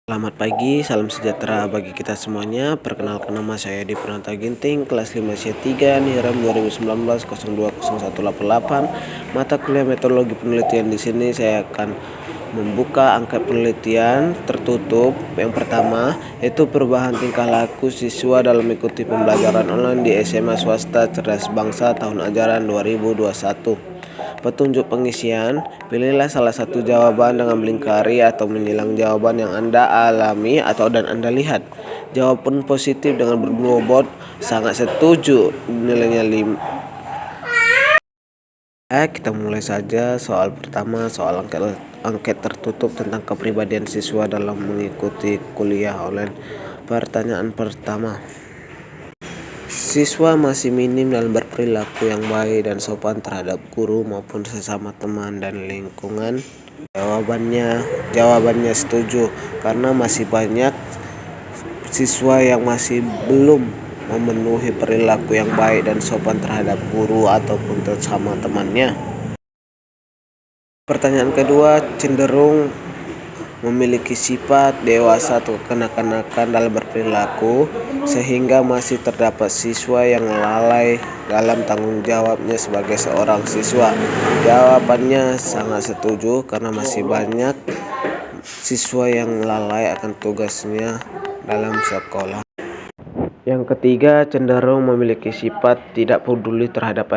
Selamat pagi, salam sejahtera bagi kita semuanya. Perkenalkan, nama saya Edi Pranata Ginting, kelas 5 C3, NIRAM 2019-020188. Mata kuliah metodologi penelitian. Di sini saya akan membuka angkat penelitian tertutup. Yang pertama, yaitu perubahan tingkah laku siswa dalam mengikuti pembelajaran online di SMA swasta cerdas bangsa tahun ajaran 2021. Petunjuk pengisian, pilihlah salah satu jawaban dengan melingkari atau menyilang jawaban yang Anda alami atau dan Anda lihat. Jawaban positif dengan berbobot sangat setuju, nilainya 5. Kita mulai saja. Soal pertama, soal angket tertutup tentang kepribadian siswa dalam mengikuti kuliah online. Pertanyaan pertama, siswa masih minim dalam berperilaku yang baik dan sopan terhadap guru maupun sesama teman dan lingkungan. Jawabannya setuju, karena masih banyak siswa yang masih belum memenuhi perilaku yang baik dan sopan terhadap guru ataupun sesama temannya. Pertanyaan kedua, cenderung memiliki sifat dewasa atau kekanak-kanakan dalam berperilaku, sehingga masih terdapat siswa yang lalai dalam tanggung jawabnya sebagai seorang siswa. Jawabannya sangat setuju, karena masih banyak siswa yang lalai akan tugasnya dalam sekolah. Yang ketiga, cenderung memiliki sifat tidak peduli terhadap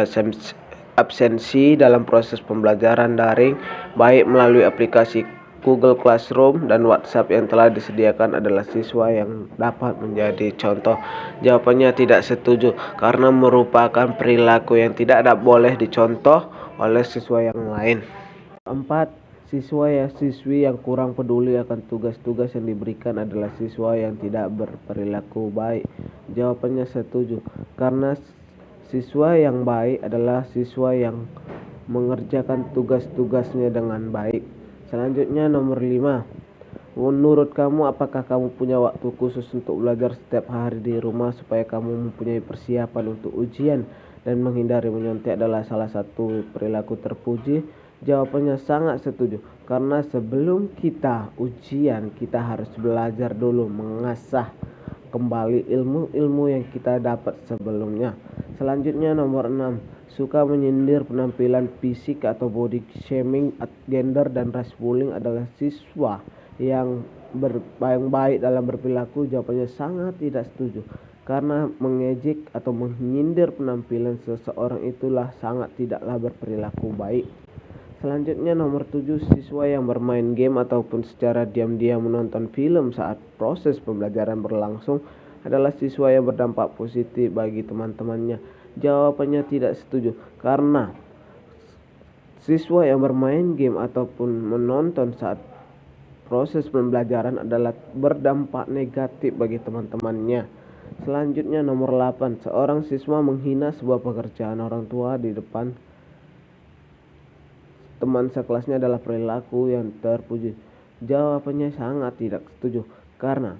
absensi dalam proses pembelajaran daring, baik melalui aplikasi Google Classroom dan WhatsApp yang telah disediakan adalah siswa yang dapat menjadi contoh. Jawabannya tidak setuju, karena merupakan perilaku yang tidak boleh dicontoh oleh siswa yang lain. 4. Siswi yang kurang peduli akan tugas-tugas yang diberikan adalah siswa yang tidak berperilaku baik. Jawabannya setuju, karena siswa yang baik adalah siswa yang mengerjakan tugas-tugasnya dengan baik. Selanjutnya, nomor 5. Menurut kamu, apakah kamu punya waktu khusus untuk belajar setiap hari di rumah supaya kamu mempunyai persiapan untuk ujian dan menghindari menyontek adalah salah satu perilaku terpuji? Jawabannya sangat setuju, karena sebelum kita ujian, kita harus belajar dulu, mengasah kembali ilmu-ilmu yang kita dapat sebelumnya. Selanjutnya, nomor 6. Suka menyindir penampilan fisik atau body shaming, gender dan race bullying adalah siswa yang baik dalam berperilaku. Jawabannya sangat tidak setuju, karena mengejek atau menyindir penampilan seseorang itulah sangat tidaklah berperilaku baik. Selanjutnya, nomor 7. Siswa yang bermain game ataupun secara diam-diam menonton film saat proses pembelajaran berlangsung adalah siswa yang berdampak positif bagi teman-temannya. Jawabannya tidak setuju, karena siswa yang bermain game ataupun menonton saat proses pembelajaran adalah berdampak negatif bagi teman-temannya. Selanjutnya, nomor 8. Seorang siswa menghina sebuah pekerjaan orang tua di depan teman sekelasnya adalah perilaku yang terpuji. Jawabannya sangat tidak setuju, karena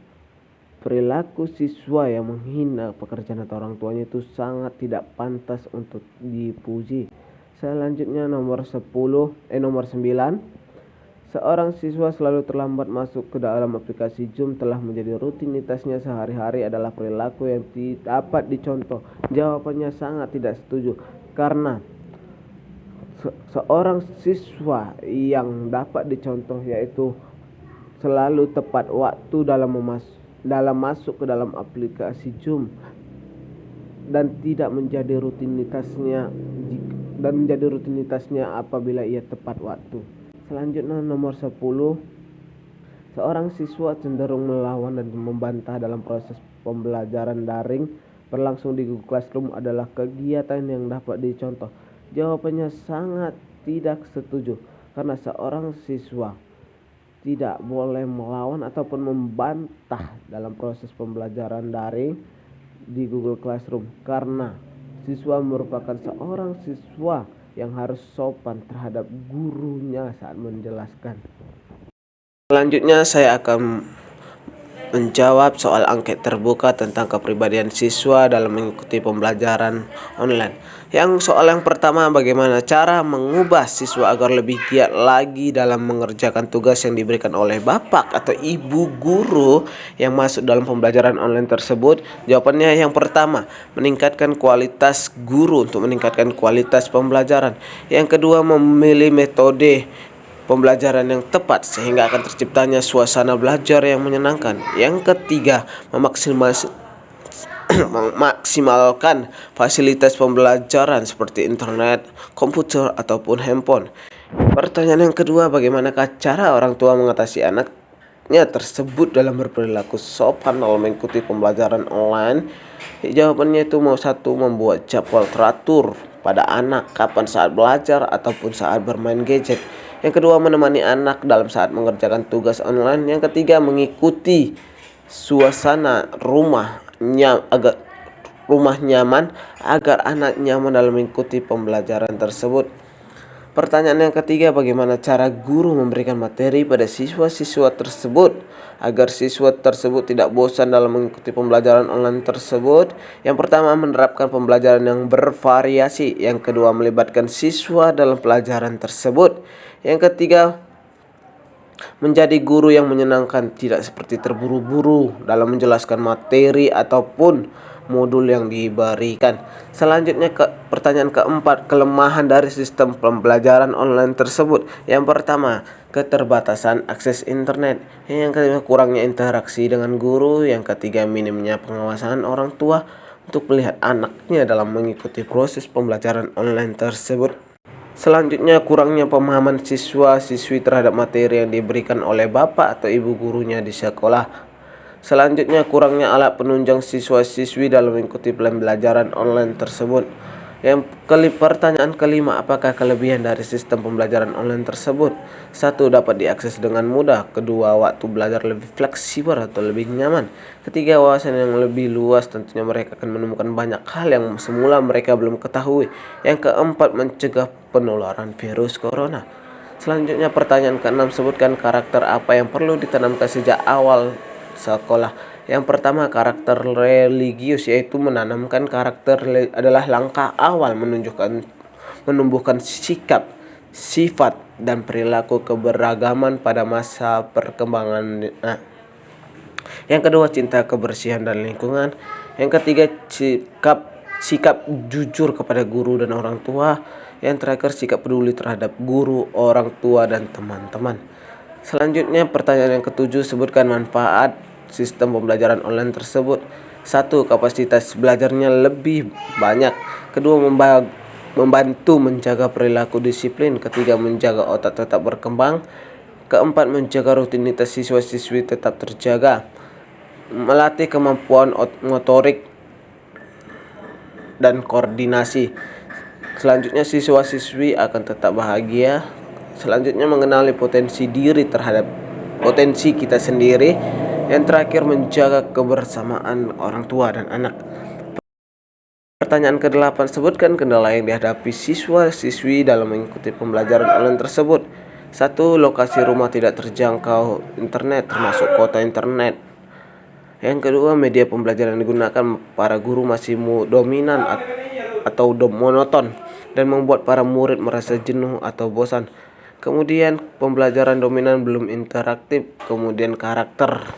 perilaku siswa yang menghina pekerjaan atau orang tuanya itu sangat tidak pantas untuk dipuji. Selanjutnya, nomor 9. Seorang siswa selalu terlambat masuk ke dalam aplikasi Zoom telah menjadi rutinitasnya sehari-hari adalah perilaku yang tidak dapat dicontoh. Jawabannya sangat tidak setuju, karena seorang siswa yang dapat dicontoh yaitu selalu tepat waktu dalam masuk ke dalam aplikasi Zoom dan tidak menjadi rutinitasnya apabila ia tepat waktu. Selanjutnya, nomor 10. Seorang siswa cenderung melawan dan membantah dalam proses pembelajaran daring berlangsung di Google Classroom adalah kegiatan yang dapat dicontoh. Jawabannya sangat tidak setuju, karena seorang siswa tidak boleh melawan ataupun membantah dalam proses pembelajaran daring di Google Classroom, karena siswa merupakan seorang siswa yang harus sopan terhadap gurunya saat menjelaskan. Selanjutnya, saya akan menjawab soal angket terbuka tentang kepribadian siswa dalam mengikuti pembelajaran online. Yang soal yang pertama, bagaimana cara mengubah siswa agar lebih giat lagi dalam mengerjakan tugas yang diberikan oleh bapak atau ibu guru yang masuk dalam pembelajaran online tersebut? Jawabannya yang pertama, meningkatkan kualitas guru untuk meningkatkan kualitas pembelajaran. Yang kedua, memilih metode pembelajaran yang tepat sehingga akan terciptanya suasana belajar yang menyenangkan. Yang ketiga, memaksimalkan fasilitas pembelajaran seperti internet, komputer, ataupun handphone. Pertanyaan yang kedua, bagaimanakah cara orang tua mengatasi anaknya tersebut dalam berperilaku sopan dalam mengikuti pembelajaran online? Jawabannya itu satu, membuat jadwal teratur pada anak kapan saat belajar ataupun saat bermain gadget. Yang kedua, menemani anak dalam saat mengerjakan tugas online. Yang ketiga, mengikuti suasana rumah nyaman agar anak nyaman dalam mengikuti pembelajaran tersebut. Pertanyaan yang ketiga, bagaimana cara guru memberikan materi pada siswa-siswa tersebut agar siswa tersebut tidak bosan dalam mengikuti pembelajaran online tersebut? Yang pertama, menerapkan pembelajaran yang bervariasi. Yang kedua, melibatkan siswa dalam pelajaran tersebut. Yang ketiga, menjadi guru yang menyenangkan, tidak seperti terburu-buru dalam menjelaskan materi ataupun modul yang diberikan. Selanjutnya pertanyaan keempat, kelemahan dari sistem pembelajaran online tersebut. Yang pertama, keterbatasan akses internet. Yang kedua, kurangnya interaksi dengan guru. Yang ketiga, minimnya pengawasan orang tua untuk melihat anaknya dalam mengikuti proses pembelajaran online tersebut. Selanjutnya, kurangnya pemahaman siswa-siswi terhadap materi yang diberikan oleh bapak atau ibu gurunya di sekolah. Selanjutnya, kurangnya alat penunjang siswa-siswi dalam mengikuti pembelajaran online tersebut. Pertanyaan kelima, apakah kelebihan dari sistem pembelajaran online tersebut? Satu, dapat diakses dengan mudah. Kedua, waktu belajar lebih fleksibel atau lebih nyaman. Ketiga, wawasan yang lebih luas. Tentunya mereka akan menemukan banyak hal yang semula mereka belum ketahui. Yang keempat, mencegah penularan virus corona. Selanjutnya, pertanyaan keenam, sebutkan karakter apa yang perlu ditanamkan sejak awal sekolah. Yang pertama, karakter religius, yaitu menanamkan karakter adalah langkah awal menumbuhkan sikap, sifat, dan perilaku keberagaman pada masa perkembangan. Yang kedua, cinta kebersihan dan lingkungan. Yang ketiga, sikap jujur kepada guru dan orang tua. Yang terakhir, sikap peduli terhadap guru, orang tua, dan teman-teman. Selanjutnya, pertanyaan yang ketujuh, sebutkan manfaat sistem pembelajaran online tersebut. Satu, kapasitas belajarnya lebih banyak. Kedua, membantu menjaga perilaku disiplin. Ketiga, menjaga otak tetap berkembang. Keempat, menjaga rutinitas siswa-siswi tetap terjaga. Melatih kemampuan motorik dan koordinasi. Selanjutnya, siswa-siswi akan tetap bahagia. Selanjutnya, mengenali potensi kita sendiri. Yang terakhir, menjaga kebersamaan orang tua dan anak. Pertanyaan ke-8, sebutkan kendala yang dihadapi siswa-siswi dalam mengikuti pembelajaran online tersebut. Satu, lokasi rumah tidak terjangkau internet termasuk kuota internet. Yang kedua, media pembelajaran yang digunakan para guru masih dominan atau monoton dan membuat para murid merasa jenuh atau bosan. Kemudian, pembelajaran dominan belum interaktif. Kemudian, karakter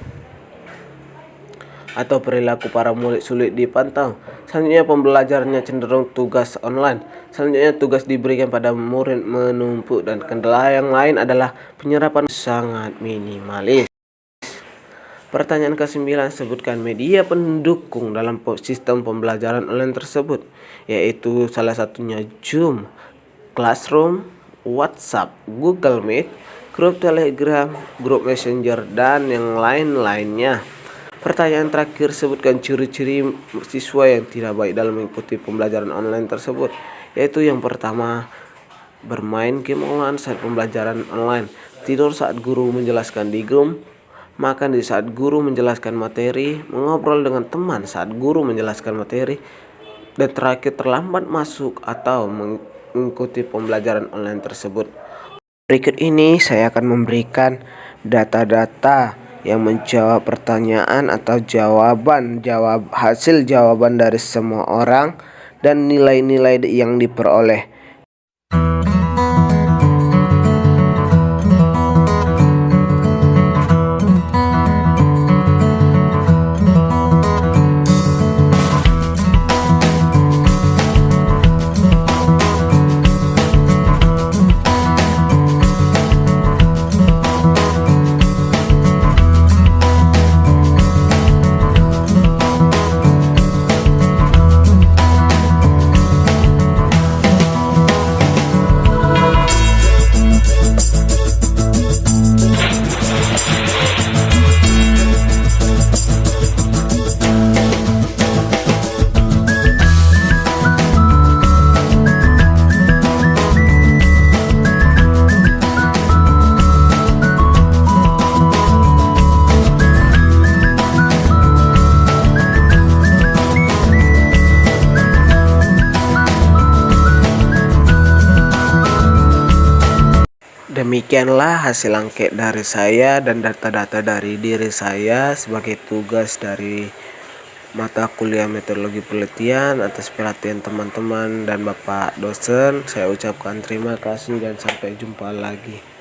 atau perilaku para murid sulit dipantau. Selanjutnya, pembelajarannya cenderung tugas online. Selanjutnya, tugas diberikan pada murid menumpuk, dan kendala yang lain adalah penyerapan sangat minimalis. Pertanyaan ke-9, sebutkan media pendukung dalam sistem pembelajaran online tersebut, yaitu salah satunya Zoom, Classroom, WhatsApp, Google Meet, grup Telegram, grup Messenger, dan yang lain-lainnya. Pertanyaan terakhir, sebutkan ciri-ciri siswa yang tidak baik dalam mengikuti pembelajaran online tersebut, yaitu yang pertama, bermain game online saat pembelajaran online, tidur saat guru menjelaskan di Zoom, makan di saat guru menjelaskan materi, mengobrol dengan teman saat guru menjelaskan materi, dan terakhir, terlambat masuk atau mengikuti pembelajaran online tersebut. Berikut ini saya akan memberikan data-data yang menjawab pertanyaan atau hasil jawaban dari semua orang dan nilai-nilai yang diperoleh. Demikianlah hasil angket dari saya dan data-data dari diri saya sebagai tugas dari mata kuliah metodologi penelitian. Atas perhatian teman-teman dan Bapak dosen, saya ucapkan terima kasih dan sampai jumpa lagi.